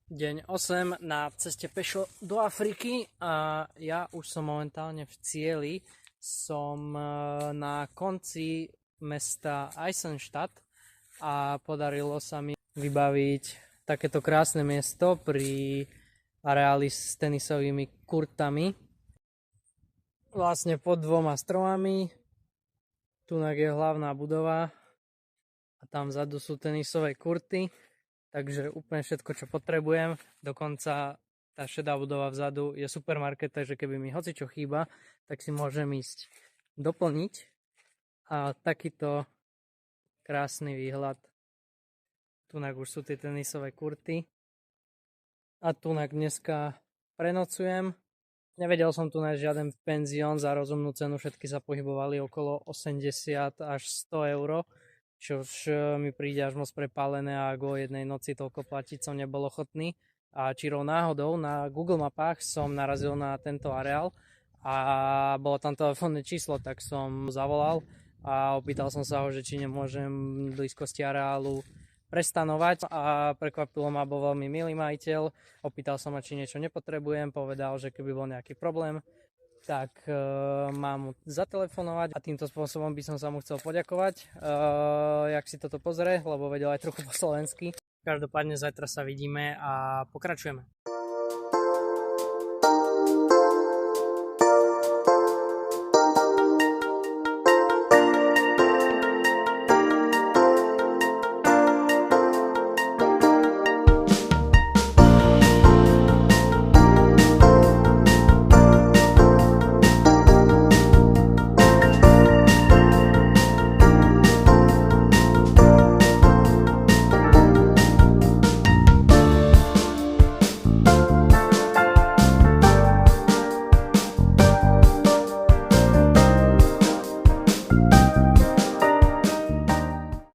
Deň 8 na ceste pešo do Afriky a ja už som momentálne v cieli. Som na konci mesta Eisenstadt a podarilo sa mi vybaviť takéto krásne miesto pri areáli s tenisovými kurtami. Vlastne pod 2 stromami. Tunak je hlavná budova a tam vzadu sú tenisové kurty. Takže úplne všetko, čo potrebujem. Dokonca tá šedá budova vzadu je supermarket, takže keby mi hocičo chýba, tak si môžem ísť doplniť. A takýto krásny výhľad. Tunak už sú tie tenisové kurty. A tunak dneska prenocujem. Nevedel som tu nájsť žiaden penzión za rozumnú cenu. Všetky sa pohybovali okolo 80 až 100 eur. Čož mi príde až moc prepálené a ak o jednej noci toľko platiť som nebol ochotný. A čirou náhodou na Google mapách som narazil na tento areál a bolo tam telefónne číslo, tak som zavolal a opýtal som sa ho, že či nemôžem v blízkosti areálu prestanovať a prekvapilo ma, bol veľmi milý majiteľ. Opýtal som ma, či niečo nepotrebujem, povedal, že keby bol nejaký problém, tak mám mu zatelefonovať a týmto spôsobom by som sa mu chcel poďakovať, jak si toto pozrie, lebo vedel aj trochu po slovensky. Každopádne zajtra sa vidíme a pokračujeme.